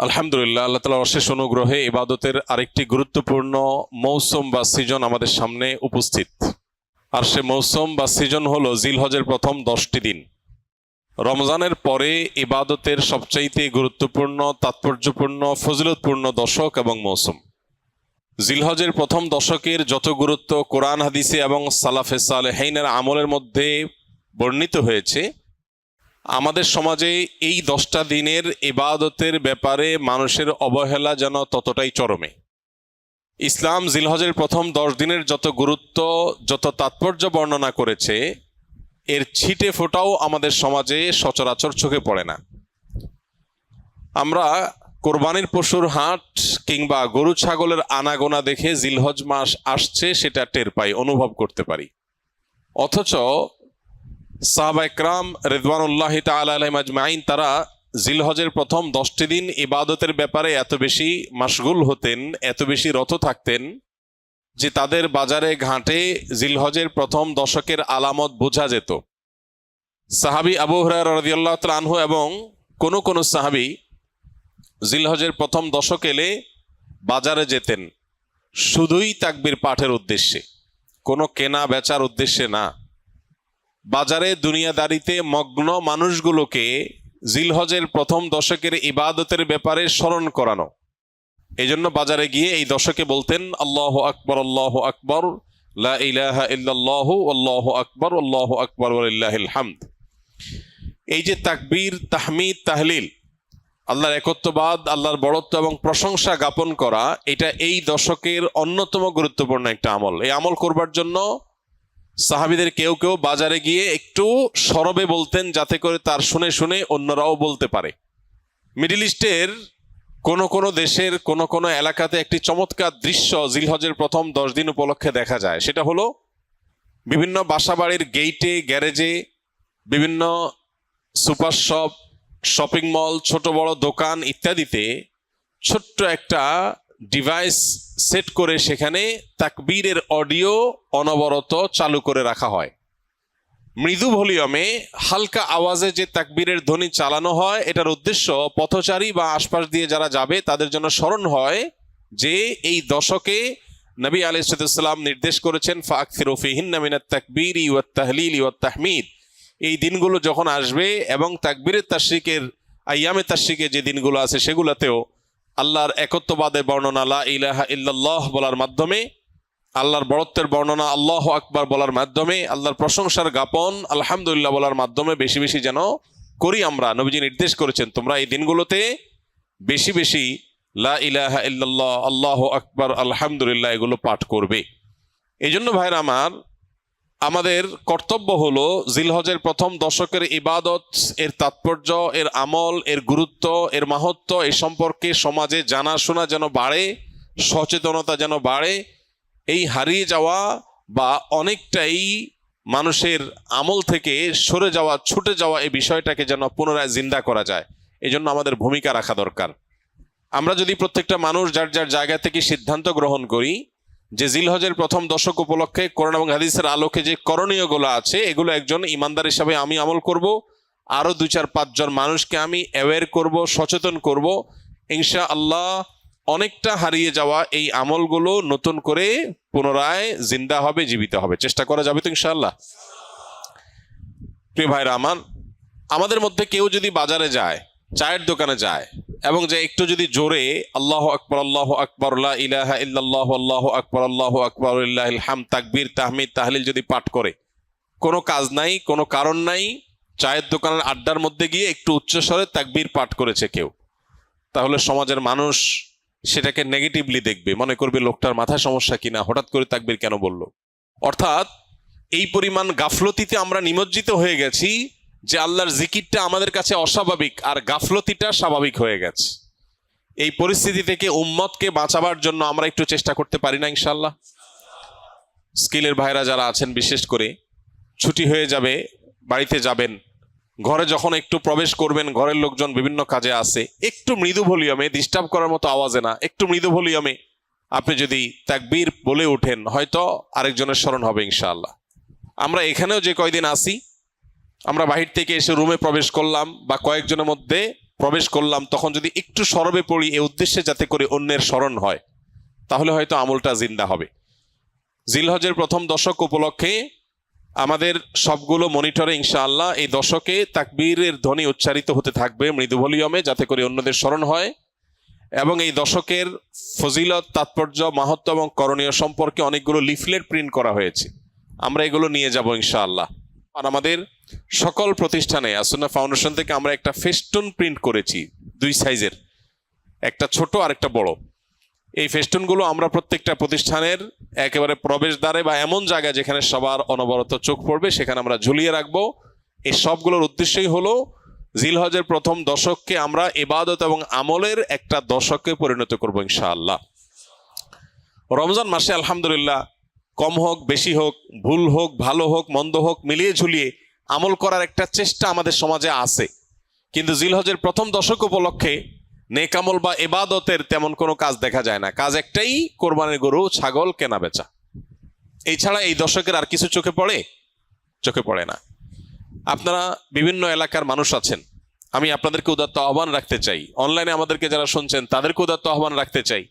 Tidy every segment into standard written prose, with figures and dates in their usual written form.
আলহামদুলিল্লাহ, আল্লাহ তাআলার অশেষ অনুগ্রহে ইবাদতের আরেকটি গুরুত্বপূর্ণ মৌসুম বা সিজন আমাদের সামনে উপস্থিত। আর সে মৌসুম বা সিজন হলো জিলহজের প্রথম 10টি দিন। রমজানের পরে ইবাদতের সবচাইতে গুরুত্বপূর্ণ, তাৎপর্যপূর্ণ, ফজিলতপূর্ণ দশক এবং মৌসুম। জিলহজের প্রথম দশকের যত গুরুত্ব কোরআন হাদিসে এবং সালাফে সালেহীনের আমলের মধ্যে বর্ণিত হয়েছে, আমাদের সমাজে এই 10টা দিনের ইবাদতের ব্যাপারে মানুষের অবহেলা যেন ততটাই চরমে। ইসলাম জিলহজের প্রথম 10 দিনের যত গুরুত্ব, যত তাৎপর্য বর্ণনা করেছে, এর ছিটে ফোটাও আমাদের সমাজে সচরাচর চোখে পড়ে না। আমরা কোরবানির পশুর হাট কিংবা গরু ছাগলের আনাগোনা দেখে জিলহজ মাস আসছে সেটা টের পাই, অনুভব করতে পারি। অথচ সাহাবা ইকরাম রিদওয়ানুল্লাহি তাআলা আলাইহিম আজমাইন তারা জিলহজের প্রথম 10টি দিন ইবাদতের ব্যাপারে এত বেশি মাশগুল হতেন, এত বেশি রত থাকতেন যে তাদের বাজারে ঘাটে জিলহজের প্রথম দশকের আলামত বোঝা যেত। সাহাবী আবু হুরায়রা রাদিয়াল্লাহু তাআলা আনহু এবং কোন সাহাবী জিলহজের প্রথম দশক এলে বাজারে যেতেন শুধুই তাকবীর পাঠের উদ্দেশ্যে, কোনো কেনা বেচার উদ্দেশ্যে না। বাজারে দুনিয়াদারিতে মগ্ন মানুষগুলোকে জিলহজের প্রথম দশকের ইবাদতের ব্যাপারে স্মরণ করানো। এই জন্য বাজারে গিয়ে এই দশকে বলতেন আল্লাহু আকবার, আল্লাহু আকবার, লা ইলাহা ইল্লাল্লাহু, আল্লাহু আকবার, আল্লাহু আকবার ওয়া লিল্লাহিল হামদ। এই যে তাকবীর, তাহমিদ, তাহলিল, আল্লাহর একত্ববাদ, আল্লাহর বড়ত্ব এবং প্রশংসা জ্ঞাপন করা, এটা এই দশকের অন্যতম গুরুত্বপূর্ণ একটা আমল। এই আমল করবার জন্য সাহাবীদের কেউ কেউ বাজারে গিয়ে একটু সরবে বলতেন, যাতে করে তার শুনে শুনে অন্যরাও বলতে পারে। মিডল ইস্টের কোন দেশের কোন এলাকাতে একটি চমৎকার দৃশ্য জিলহজের প্রথম 10 দিন উপলক্ষে দেখা যায়। সেটা হলো বিভিন্ন বাসাবাড়ির গেইটে, গ্যারেজে, বিভিন্ন সুপার শপ, শপিং মল, ছোট বড় দোকান ইত্যাদিতে ছোট্ট একটা ডিভাইস সেট করে সেখানে তাকবীরের অডিও অনবরত চালু করে রাখা হয়। মৃদু ভলিউমে হালকা আওয়াজে যে তাকবীরের ধ্বনি চালানো হয়, এটার উদ্দেশ্য পথচারী বা আশপাশ দিয়ে যারা যাবে তাদের জন্য স্মরণ হয় যে এই দশকে নবী আলাইহিস সালাম নির্দেশ করেছেন ফাকসিরু ফিহিন্না মিনাত তাকবীরি ওয়াত তাহলিলি ওয়াত তাহমিদ। এই দিনগুলো যখন আসবে এবং তাকবীরের তাশরিকের আইয়ামে তাশরিকে যে দিনগুলো আছে সেগুলোতেও আল্লাহর একত্ববাদের বর্ণনা লা ইলাহা ইল্লাল্লাহ বলার মাধ্যমে, আল্লাহর বড়ত্বের বর্ণনা আল্লাহু আকবার বলার মাধ্যমে, আল্লাহর প্রশংসার জ্ঞাপন আলহামদুলিল্লাহ বলার মাধ্যমে বেশি বেশি যেন করি আমরা। নবীজি নির্দেশ করেছেন তোমরা এই দিনগুলোতে বেশি বেশি লা ইলাহা ইল্লাল্লাহ, আল্লাহু আকবার, আলহামদুলিল্লাহ এগুলো পাঠ করবে। এই জন্য ভাইরা আমার, আমাদের কর্তব্য হলো জিলহজের প্রথম দশকের ইবাদত, এর তাৎপর্য, এর আমল, এর গুরুত্ব, এর মাহাত্ম্য এ সম্পর্কে সমাজে জানাশোনা যেন বাড়ে, সচেতনতা যেন বাড়ে। এই হারিয়ে যাওয়া বা অনেকটাই মানুষের আমল থেকে সরে যাওয়া, ছুটে যাওয়া এই বিষয়টাকে যেন পুনরায় জিন্দা করা যায়, এই জন্য আমাদের ভূমিকা রাখা দরকার। আমরা যদি প্রত্যেকটা মানুষ যার যার জায়গা থেকে সিদ্ধান্ত গ্রহণ করি যে জিলহজের প্রথম দশক উপলক্ষে কোরআন এবং হাদিসের আলোকে যে করণীয়গুলো আছে এগুলো একজন ইমানদার হিসাবে আমি আমল করব, আরো 2-4-5 জন মানুষকে আমি অ্যাওয়্যার করব, সচেতন করব, ইনশাআল্লাহ অনেকটা হারিয়ে যাওয়া এই আমলগুলো নতুন করে পুনরায় জিন্দা হবে, জীবিত হবে। চেষ্টা করা যাবে তো ইনশাআল্লাহ? প্রিয় ভাইরা আমার, আমাদের মধ্যে কেউ যদি বাজারে যায়, চায়ের দোকানে যায় এবং যে একটু যদি জোরে আল্লাহু আকবার, আল্লাহু আকবার, লা ইলাহা ইল্লাল্লাহ, আল্লাহু আকবার, আল্লাহু আকবার ওয়া লিল্লাহিল হামদ, তাকবীর, তাহমিদ, তাহলিল যদি পাঠ করে, কোনো কাজ নাই, কোনো কারণ নাই, চায়ের দোকানের আড্ডার মধ্যে গিয়ে একটু উচ্চস্বরে তাকবীর পাঠ করেছে কেউ, তাহলে সমাজের মানুষ সেটাকে নেগেটিভলি দেখবে, মনে করবে লোকটার মাথায় সমস্যা কিনা, হঠাৎ করে তাকবীর কেন বলল। অর্থাৎ এই পরিমাণ গাফলতিতে আমরা নিমজ্জিত হয়ে গেছি যে আল্লাহর জিকিরটা আমাদের কাছে অস্বাভাবিক আর গাফলতিটা স্বাভাবিক হয়ে গেছে। এই পরিস্থিতি থেকে উম্মতকে বাঁচাবার জন্য আমরা একটু চেষ্টা করতে পারি না ইনশাআল্লাহ? স্কিলের ভাইরা যারা আছেন, বিশেষ করে ছুটি হয়ে যাবে, বাড়িতে যাবেন, ঘরে যখন একটু প্রবেশ করবেন, ঘরের লোকজন বিভিন্ন কাজে আছে, একটু মৃদু ভলিউমে, ডিস্টার্ব করার মতো আওয়াজে না, একটু মৃদু ভলিউমে আপনি যদি তাকবীর বলে ওঠেন, হয়তো আরেকজনের স্মরণ হবে ইনশাআল্লাহ। আমরা এখানেও যে কয়দিন আসি, আমরা বাহির থেকে এসে রুমে প্রবেশ করলাম বা কয়েকজনের মধ্যে প্রবেশ করলাম তখন যদি একটু সরবে পড়ি এই উদ্দেশ্যে যাতে করে অন্যের স্মরণ হয়, তাহলে হয়তো আমলটা জিন্দা হবে। জিলহজের প্রথম দশক উপলক্ষে আমাদের সবগুলো মনিটরে ইনশাআল্লাহ এই দশকে তাকবীরের ধ্বনি উচ্চারিত হতে থাকবে মৃদু ভলিউমে, যাতে করে অন্যদের স্মরণ হয়। এবং এই দশকের ফজিলত, তাৎপর্য, মাহাত্ম্য এবং করণীয় সম্পর্কে অনেকগুলো লিফলেট প্রিন্ট করা হয়েছে, আমরা এগুলো নিয়ে যাব ইনশাআল্লাহ। আর আমাদের সকল প্রতিষ্ঠানে আসুন্নাহ ফাউন্ডেশন থেকে আমরা একটা ফেস্টুন প্রিন্ট করেছি, 2 সাইজের, একটা ছোট আর একটা বড়। এই ফেস্টুনগুলো আমরা প্রত্যেকটা প্রতিষ্ঠানের একেবারে প্রবেশদ্বারে বা এমন জায়গায় যেখানে সবার অনবরত চোখ পড়বে সেখানে আমরা ঝুলিয়ে রাখবো। এই সবগুলোর উদ্দেশ্যই হলো জিলহজের প্রথম দশককে আমরা ইবাদত এবং আমলের একটা দশকে পরিণত করব ইনশাআল্লাহ। রমজান মাসে আলহামদুলিল্লাহ কম হোক বেশি হোক, ভুল হোক ভালো হোক মন্দ হোক, মিলিয়ে ঝুলিয়ে আমল করার একটা চেষ্টা আমাদের সমাজে আছে। কিন্তু জিলহজের প্রথম দশক উপলক্ষে নেক আমল বা ইবাদতের তেমন কোনো কাজ দেখা যায় না। কাজ একটাই, কোরবানির গরু ছাগল কেনা বেচা। এছাড়া এই দশকের আর কিছু চোখে পড়ে? চোখে পড়ে না। আপনারা বিভিন্ন এলাকার মানুষ আছেন, আমি আপনাদেরকে উদাত্ত আহ্বান রাখতে চাই, অনলাইনে আমাদেরকে যারা শুনছেন তাদেরকে উদাত্ত আহ্বান রাখতে চাই।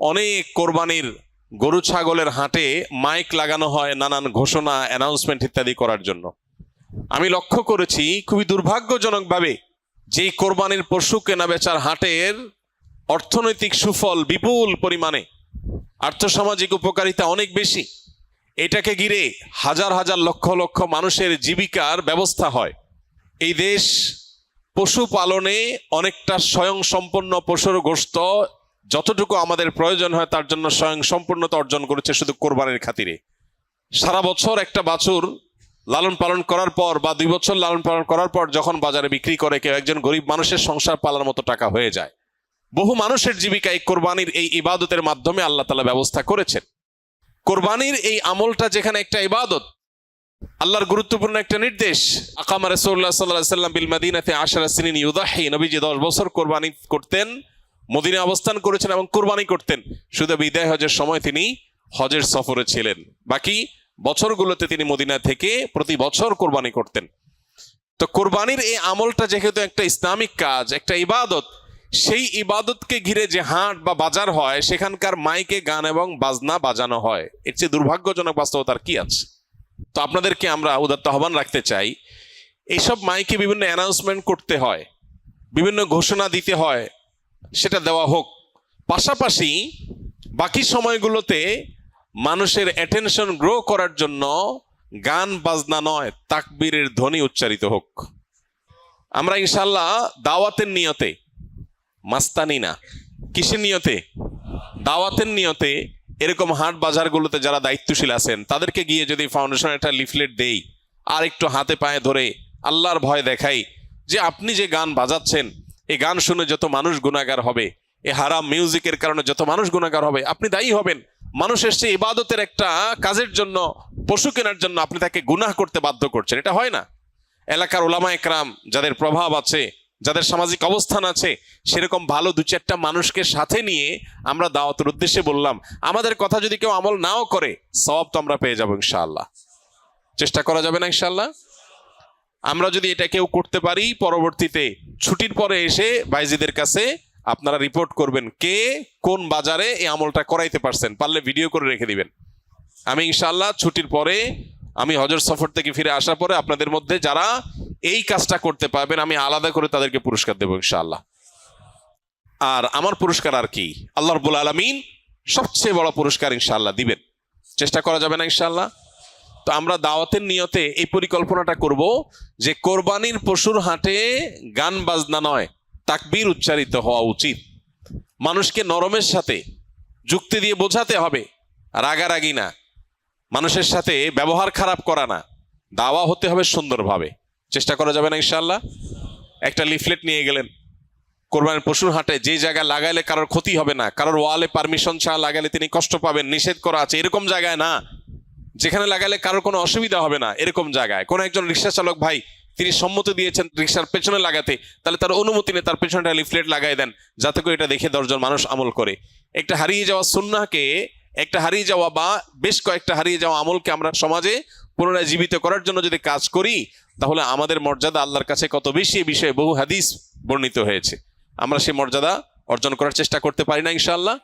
অনেক কোরবানির গরু ছাগলের হাটে মাইক লাগানো হয় নানান ঘোষণা, অ্যানাউন্সমেন্ট ইত্যাদি করার জন্য। আমি লক্ষ্য করেছি খুবই দুর্ভাগ্যজনকভাবে যে কোরবানির পশু কেনা বেচার হাটের অর্থনৈতিক সুফল বিপুল পরিমাণে, আর্থসামাজিক উপকারিতা অনেক বেশি, এটাকে ঘিরে হাজার হাজার লক্ষ লক্ষ মানুষের জীবিকার ব্যবস্থা হয়। এই দেশ পশু পালনে অনেকটা স্বয়ং সম্পন্ন, পশুর গোশত যতটুকু আমাদের প্রয়োজন হয় তার জন্য স্বয়ং সম্পূর্ণতা অর্জন করেছে শুধু কোরবানির খাতিরে। সারা বছর একটা বাছুর লালন পালন করার পর বা 2 বছর লালন পালন করার পর যখন বাজারে বিক্রি করে কেউ একজন গরিব মানুষের সংসার পালার মতো টাকা হয়ে যায়। বহু মানুষের জীবিকা এই কোরবানির এই ইবাদতের মাধ্যমে আল্লাহ তাআলা ব্যবস্থা করেছেন। কোরবানির এই আমলটা যেখানে একটা ইবাদত, আল্লাহর গুরুত্বপূর্ণ একটা নির্দেশ। আকামা রাসূলুল্লাহ সাল্লাল্লাহু আলাইহি ওয়াসাল্লাম বিল মাদিনাতে 10 সিনিন ইউদাহি, নবীজি 10 বছর কোরবানি করতেন, মদিনায় অবস্থান করেছেন এবং কোরবানি করতেন। শুধু বিদায় হজের সময় তিনি হজের সফরে ছিলেন, বাকি বছরগুলোতে তিনি মদিনা থেকে প্রতি বছর কোরবানি করতেন। তো কোরবানির এই আমলটা যেহেতু একটা ইসলামিক কাজ, একটা ইবাদত, সেই ইবাদতকে ঘিরে যে হাট বা বাজার হয় সেখানকার মাইকে গান এবং বাজনা বাজানো হয়, এর চেয়ে দুর্ভাগ্যজনক বাস্তবতার কি আছে? তো আপনাদেরকে আমরা উদাত্ত আহ্বান রাখতে চাই, এইসব মাইকে বিভিন্ন অ্যানাউন্সমেন্ট করতে হয়, বিভিন্ন ঘোষণা দিতে হয়, সেটা দেওয়া হোক। পাশাপাশি বাকি সময়গুলোতে মানুষের অ্যাটেনশন গ্রো করার জন্য গান বাজনা নয়, তাকবীরের ধ্বনি উচ্চারিত হোক। আমরা ইনশাআল্লাহ দাওয়াতের নিয়তে, মাস্তানি না, কিসের নিয়তে? দাওয়াতের নিয়তে এরকম হাট বাজারগুলোতে যারা দায়িত্বশীল আছেন তাদেরকে গিয়ে যদি ফাউন্ডেশন একটা লিফলেট দেই আর একটু হাতে পায়ে ধরে আল্লাহর ভয় দেখাই যে আপনি যে গান বাজাচ্ছেন এই গান শুনে যত মানুষ গুনাহগার হবে, এই হারাম মিউজিকের কারণে যত মানুষ গুনাহগার হবে, আপনি দায়ী হবেন। মানুষ এসছে ইবাদতের একটা কাজের জন্য, পশু কেনার জন্য, আপনি তাকে গুনাহ করতে বাধ্য করছেন, এটা হয় না। এলাকার উলামা একরাম যাদের প্রভাব আছে, যাদের সামাজিক অবস্থান আছে, সেরকম ভালো 2-4টা মানুষকে সাথে নিয়ে আমরা দাওয়াতের উদ্দেশ্যে বললাম। আমাদের কথা যদি কেউ আমল নাও করে সওয়াব তো আমরা পেয়ে যাবো ইনশাআল্লাহ। চেষ্টা করা যাবে না ইনশাআল্লাহ? আমরা যদি এটা কেউ করতে পারি, পরবর্তীতে ছুটির পরে এসে ভাইজিদের কাছে আপনারা রিপোর্ট করবেন কে কোন বাজারে এই আমলটা করাইতে পারছেন, পারলে ভিডিও করে রেখে দিবেন। আমি ইনশাআল্লাহ ছুটির পরে, আমি হজের সফর থেকে ফিরে আসার পরে আপনাদের মধ্যে যারা এই কাজটা করতে পারবেন আমি আলাদা করে তাদেরকে পুরস্কার দেবো ইনশাআল্লাহ। আর আমার পুরস্কার আর কি, আল্লাহ রাব্বুল আলামিন সবচেয়ে বড় পুরস্কার ইনশাআল্লাহ দিবেন। চেষ্টা করা যাবে না ইনশাআল্লাহ? তো আমরা দাওয়াতের নিয়তে এই পরিকল্পনাটা করব যে কোরবানির পশুর হাটে গান বাজনা নয়, তাকবীর উচ্চারিত হওয়া উচিত। মানুষকে নরমের সাথে যুক্তি দিয়ে বোঝাতে হবে, রাগারাগি না, মানুষের সাথে ব্যবহার খারাপ করা না, দাওয়া হতে হবে সুন্দরভাবে। চেষ্টা করা যাবে না ইনশাআল্লাহ? একটা লিফলেট নিয়ে গেলেন কোরবানির পশুর হাটে, যে জায়গায় লাগাইলে কারোর ক্ষতি হবে না, কারোর ওয়ালে পারমিশন ছাড়া লাগালে তিনি কষ্ট পাবেন, নিষেধ করা আছে, এরকম জায়গায় না। যেখানে লাগালে কারোর কোনো অসুবিধা হবে না এরকম জায়গায়। কোনো একজন রিক্সা চালক ভাই তিনি সম্মতি দিয়েছেন রিক্সার পেছনে লাগাতে, তাহলে তার অনুমতি নিয়ে তার পেছনে লিফলেট লাগাই দেন, যাতে করে এটা দেখে 10 জন মানুষ আমল করে। একটা হারিয়ে যাওয়া সুন্নাহকে, একটা হারিয়ে যাওয়া বা বেশ কয়েকটা হারিয়ে যাওয়া আমলকে আমরা সমাজে পুনরায় জীবিত করার জন্য যদি কাজ করি, তাহলে আমাদের মর্যাদা আল্লাহর কাছে কত বেশি। এই বিষয়ে বহু হাদিস বর্ণিত হয়েছে। আমরা সেই মর্যাদা অর্জন করার চেষ্টা করতে পারি না ইনশাআল্লাহ?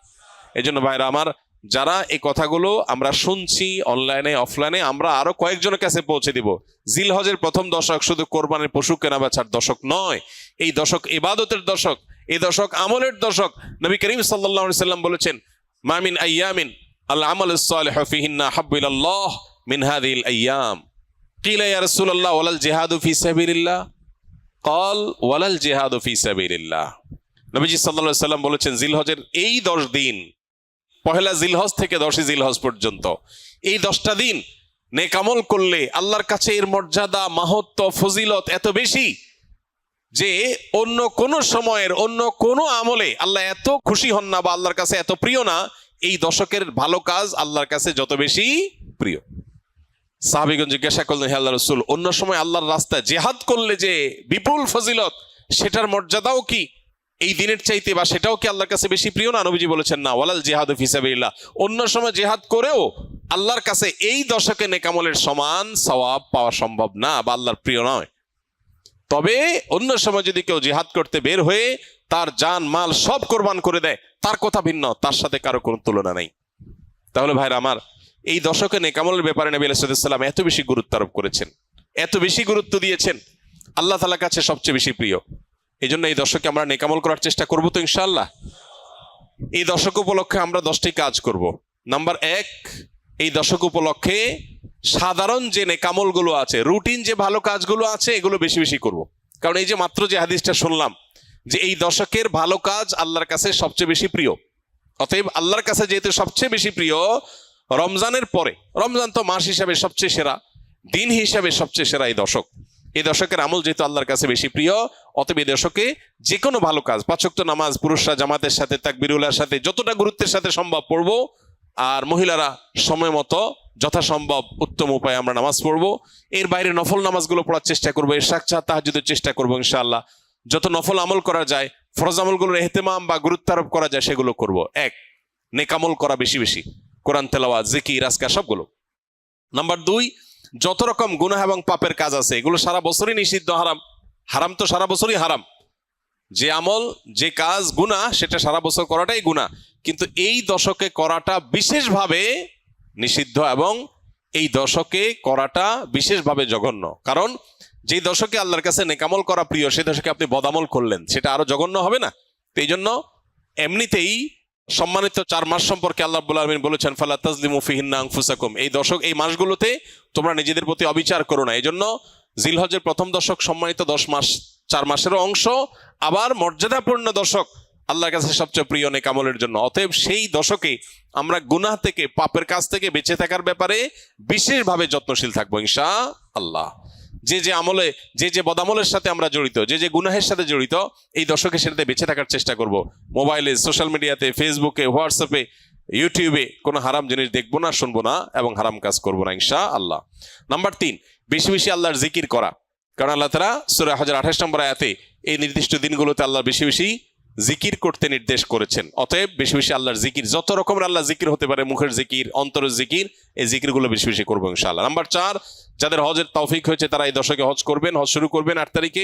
এই জন্য ভাইরা আমার, যারা এই কথাগুলো আমরা শুনছি অনলাইনে অফলাইনে, আমরা আরো কয়েকজনের কাছে পৌঁছে দিব। জিলহজের প্রথম দশক শুধু কোরবানির পশু কেনা বেচার দশক নয়, এই দশক ইবাদতের দশক, এই দশক আমলের দশক। নবী করিম সাল্লাল্লাহু আলাইহি সাল্লাম বলেছেন, মা মিন আইয়ামিন আল আমালুস সালিহু ফিহিন্না হাব্বু ইলাল্লাহ মিন হাযিহিল আইয়াম। কিলা ইয়া রাসূলুল্লাহ ওয়ালাল জিহাদু ফি সাবিলিল্লাহ? ক্বাল ওয়ালাল জিহাদু ফি সাবিলিল্লাহ। নবীজি সাল্লাল্লাহু আলাইহি সাল্লাম বলেছেন, জিলহজের এই 10 দিন, পহেলা জিলহজ থেকে 10 জিলহজ পর্যন্ত, এই 10টা দিন নেক আমল করলে আল্লাহর কাছে এর মর্যাদা, মাহাত্ম্য, ফজিলত এত বেশি যে অন্য কোন সময়ের অন্য কোন আমলে আল্লাহ এত খুশি হন না বা আল্লাহর কাছে এত প্রিয় না। এই দশকের ভালো কাজ আল্লাহর কাছে যত বেশি প্রিয়। সাহাবীগণ জিজ্ঞাসা করলেন, হে আল্লাহর রাসূল, অন্য সময় আল্লাহর রাস্তায় জিহাদ করলে যে বিপুল ফজিলত, সেটার মর্যাদাও কি এই দিনের চাইতে বা সেটাও কি আল্লাহর কাছে বেশি প্রিয় না? নবীজি বলেছেন, না, ওয়ালাল জিহাদু ফি সাবিলিল্লাহ। অন্য সময় জিহাদ করেও আল্লাহর কাছে এই দশকে নেক আমলের সমান সওয়াব পাওয়া সম্ভব না বা আল্লাহর প্রিয় নয়। তবে অন্য সময় যদি কেউ জিহাদ করতে বের হয়ে তার জান মাল সব কোরবান করে দেয়, তার কথা ভিন্ন, তার সাথে কারো কোনো তুলনা নেই। তাহলে ভাইরা আমার, এই দশকে নেক আমলের ব্যাপারে নবী আলাইহিস সালাম এত বেশি গুরুত্ব আরোপ করেছেন, এত বেশি গুরুত্ব দিয়েছেন, আল্লাহ তাআলার কাছে সবচেয়ে বেশি প্রিয়। এই জন্য এই দশকে আমরা নেক আমল করার চেষ্টা করবো তো ইনশাআল্লাহ। এই দশক উপলক্ষে আমরা 10টি কাজ করব। নাম্বার 1, এই দশক উপলক্ষে সাধারণ যে নেক আমলগুলো আছে, রুটিন যে ভালো কাজগুলো আছে, এগুলো বেশি বেশি করব। কারণ এই যে মাত্র যে হাদিসটা শুনলাম যে এই দশকের ভালো কাজ আল্লাহর কাছে সবচেয়ে বেশি প্রিয়, অতএব আল্লাহর কাছে যেহেতু সবচেয়ে বেশি প্রিয়, রমজানের পরে, রমজান তো মাস হিসাবে সবচেয়ে সেরা, দিন হিসাবে সবচেয়ে সেরা এই দশক, এই দশকের আমল যেহেতু আল্লাহর কাছে বেশি প্রিয়, অতএব এই দশকে যে কোনো ভালো কাজ, 5 ওয়াক্ত নামাজ পুরুষরা জামাতের সাথে তাকবীরুল্লাহর সাথে যতটা গুরুত্বের সাথে সম্ভব পড়বো, আর মহিলারা সময় মতো যথাসম্ভব উত্তম উপায়ে আমরা নামাজ পড়বো। এর বাইরে নফল নামাজগুলো পড়ার চেষ্টা করবো, ইশরাক তাহাজ্জুদের চেষ্টা করবো ইনশাআল্লাহ। যত নফল আমল করা যায়, ফরজ আমলগুলোর ইহতিমাম বা গুরুত্ব আরোপ করা যায় সেগুলো করব। 1, নেক আমল করা বেশি বেশি, কোরআন তেলাওয়াত, জিকির, আজকার সবগুলো। নাম্বার 2, যত রকম গুনাহ এবং পাপের কাজ আছে এগুলো সারা বছরই নিষিদ্ধ, হারাম। হারাম তো সারা বছরই হারাম। যে আমল, যে কাজ গুনাহ, সেটা সারা বছর করাটাই গুনাহ, কিন্তু এই দশকে করাটা বিশেষভাবে নিষিদ্ধ এবং এই দশকে করাটা বিশেষভাবে জঘন্য। কারণ যেই দশকে আল্লাহর কাছে নেক আমল করা প্রিয়, সেই দশকে আপনি বদামল করলেন, সেটা আরো জঘন্য হবে না? তো এই জন্য এমনিতেই সম্মানিত 4 মাস সম্পর্কে আল্লাহ রাব্বুল আলামিন বলেছেন, ফালা তাজলিমু ফিহিন্না আনফুসাকুম। এই দশক, এই মাসগুলোতে তোমরা নিজেদের প্রতি অবিচার করো না। এই জন্য জিলহজের প্রথম দশক সম্মানিত 10 মাস, 4 মাসেরও অংশ, আবার মর্যাদাপূর্ণ দশক, আল্লাহর কাছে সবচেয়ে প্রিয় নেক আমলের জন্য। অতএব সেই দশকে আমরা গুনাহ থেকে, পাপের কাজ থেকে বেঁচে থাকার ব্যাপারে বিশেষভাবে যত্নশীল থাকবো ইনশাআল্লাহ। যে যে আমলে, যে যে বদামলের সাথে আমরা জড়িত, যে যে গুনাহের সাথে জড়িত, এই দশকে সেটাতে বেঁচে থাকার চেষ্টা করব। মোবাইলে, সোশ্যাল মিডিয়াতে, ফেসবুকে, হোয়াটসঅ্যাপে, ইউটিউবে কোনো হারাম জিনিস দেখবো না, শুনবো না এবং হারাম কাজ করবো না ইনশাআল্লাহ। নাম্বার 3, বেশি বেশি আল্লাহর জিকির করা। কারণ আল্লাহ তাআলা সূরা হজর 28 নম্বর আয়াতে এই নির্দিষ্ট দিনগুলোতে আল্লাহ বেশি বেশি জিকির করতে নির্দেশ করেছেন। অতএব বেশি বেশি আল্লাহর জিকির, যত রকমের আল্লাহ জিকির হতে পারে, মুখের জিকির, অন্তরের জিকির, এই জিকিরগুলো বেশি বেশি করবো ইনশাআল্লাহ। নাম্বার 4, যাদের হজের তৌফিক হয়েছে তারা এই দশকে হজ করবেন, হজ শুরু করবেন 8 তারিখে।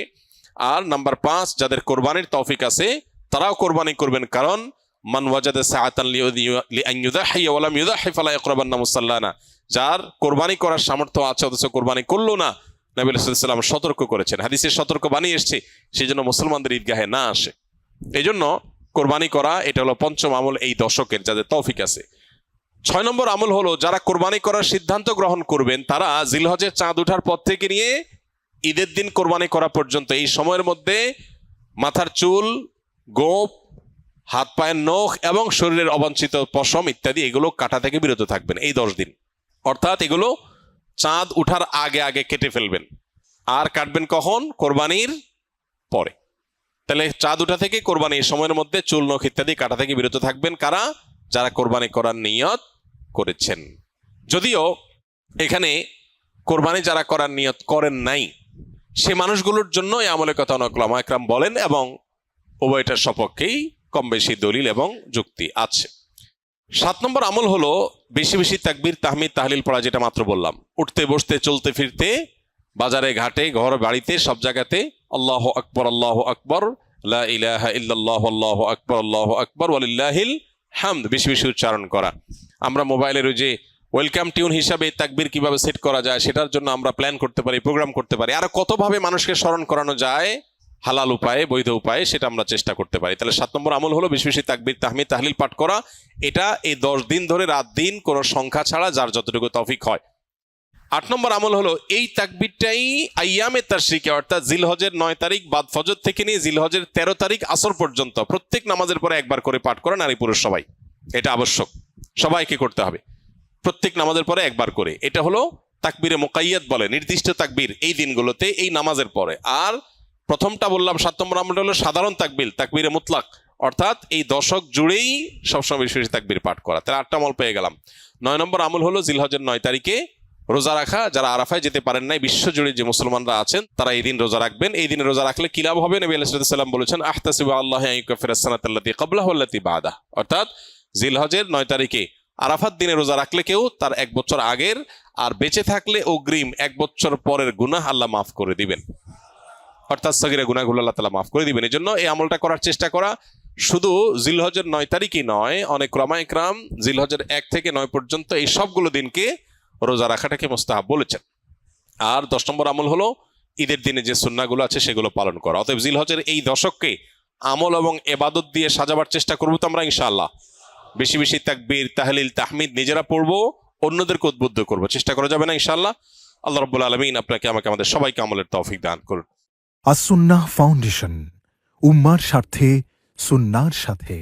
আর নাম্বার 5, যাদের কোরবানির তৌফিক আছে তারাও কোরবানি করবেন, কারণ মান ওয়াজাদা সাআতান লিআন ইউযাহিয়া ওয়া লাম ইউযাহি ফালা ইয়াকরাবান্না মুসাল্লানা। যার কোরবানি করার সামর্থ্য আছে অথচ কোরবানি করলো না, নবী সাল্লাল্লাহু আলাইহি ওয়াসাল্লাম সতর্ক করেছেন, হাদিসে সতর্ক বানিয়ে এসেছে, সেই জন্য মুসলমানদের ঈদগাহে না আসে। এই জন্য কোরবানি করা, এটা হলো 5ম আমল এই দশকের, যাদের তৌফিক আছে। 6 নম্বর আমল হলো, যারা কোরবানি করার সিদ্ধান্ত গ্রহণ করবেন তারা জিলহজের চাঁদ ওঠার পর থেকে নিয়ে ঈদের দিন কোরবানি করা পর্যন্ত এই সময়ের মধ্যে মাথার চুল, গোঁফ, হাত পায়ের নখ এবং শরীরের অবাঞ্ছিত পশম ইত্যাদি এগুলো কাটা থেকে বিরত থাকবেন এই 10 দিন। অর্থাৎ এগুলো চাঁদ উঠার আগে আগে কেটে ফেলবেন। আর কাটবেন কখন? কোরবানির পরে। তাহলে চাঁদ উঠা থেকে কোরবানি এই সময়ের মধ্যে চুল, নখ ইত্যাদি কাটা থেকে বিরত থাকবেন কারা? যারা কোরবানি করার নিয়ত করেছেন। যদিও এখানে কোরবানি যারা করার নিয়ত করেন নাই, সে মানুষগুলোর জন্য এই আমলের কথা অনেক উলামা একরাম বলেন এবং উভয়টার সপক্ষেই কম বেশি দলিল এবং যুক্তি আছে। 7 নম্বর আমল হলো বেশি বেশি তাকবীর, তাহমিদ, তাহলিল পড়া, যেটা মাত্র বললাম। উঠতে বসতে, চলতে ফিরতে, বাজারে ঘাটে, ঘর বাড়িতে, সব জায়গাতে আল্লাহু আকবার, আল্লাহু আকবার, লা ইলাহা ইল্লাল্লাহ আল্লাহু আকবার ওয়ালিল্লাহিল হামদ বেশি বেশি উচ্চারণ করা। আমরা মোবাইলের ওই যে ওয়েলকাম টিউন হিসাবে তাকবীর কিভাবে সেট করা যায় সেটার জন্য আমরা প্ল্যান করতে পারি, প্রোগ্রাম করতে পারি। আর কতভাবে মানুষকে স্মরণ করানো যায় হালাল উপায়ে, বৈধ উপায়ে, সেটা আমরা চেষ্টা করতে পারি। তাহলে 7 নম্বর আমল হলো বেশি বেশি তাকবীর, তাহমিদ, তাহলিল পাঠ করা। এটা এই 10 দিন ধরে রাত দিন কোনো সংখ্যা ছাড়া যার যতটুকু তৌফিক হয়। 8 নম্বর আমল হলো এই তাকবীরটাই আইয়ামে তাশরিকে অর্থাৎ জিলহজের 9 তারিখ বাদ ফজর থেকে নিয়ে জিলহজের 13 তারিখ আসর পর্যন্ত প্রত্যেক নামাজের পরে একবার করে পাঠ করা, নারী পুরুষ সবাই। এটা আবশ্যক, সবাইকে করতে হবে প্রত্যেক নামাজের পরে একবার করে। এটা হলো তাকবীরে মুকাইয়াদ বলে, নির্দিষ্ট তাকবীর এই দিনগুলোতে এই নামাজের পরে। আর প্রথমটা বললাম 7 নম্বর আমলটা হলো সাধারণ তাকবীর, তাকবীরে মুতলাক, অর্থাৎ এই দশক জুড়েই সবসময় বেশি বেশি তাকবীর পাঠ করা। তাহলে 8টা আমল পেয়ে গেলাম। 9 নম্বর আমল হলো জিলহজের 9 তারিখে রোজা রাখা। যারা আরাফায় যেতে পারেন নাই, বিশ্বজুড়ে যে মুসলমানরা আছেন তারা এই দিন রোজা রাখবেন। এই দিনে রোজা রাখলে কি লাভ হবে? নবী আলাইহিস সালাম বলেছেন, আহতাসিবু আল্লাহু আন ইউকাফিরাস সানাতাল্লাতী ক্বাবলাহু ওয়াল্লাতী বা'দাহু। অর্থাৎ জিলহজের 9 তারিখে আরাফাত দিনে রোজা রাখলে কেউ তার 1 বছর আগের আর বেঁচে থাকলে অগ্রিম 1 বছর পরের গুনাহ আল্লাহ মাফ করে দিবেন। অর্থাৎ সগীরা গুনাহগুলো আল্লাহ তাআলা মাফ করে দিবেন। এই জন্য এই আমলটা করার চেষ্টা করা। শুধু জিলহজের 9 তারিখই নয়, অনেক উলামা ইকরাম জিলহজের 1 থেকে 9 পর্যন্ত এই সবগুলো দিনকে রোজা রাখাটাকে মুস্তাহাব বলেছেন। আর 10 নম্বর আমল হলো ঈদের দিনে যে সুন্নাহগুলো আছে সেগুলো পালন করা। অতএব জিলহজের এই দশককে আমল এবং ইবাদত দিয়ে সাজাবার চেষ্টা করবো তো আমরা ইনশাআল্লাহ। বেশি বেশি তাকবীর, তাহলিল, তাহমিদ নিজেরা পড়বো, অন্যদেরকে উদ্বুদ্ধ করবো। চেষ্টা করা যাবে না ইনশাআল্লাহ। আল্লাহ রাব্বুল আলামিন আপনাকে আমাকে আমাদের সবাইকে আমলের তৌফিক দান করুন। আস-সুন্নাহ ফাউন্ডেশন, উম্মার স্বার্থে সুন্নাহর সাথে।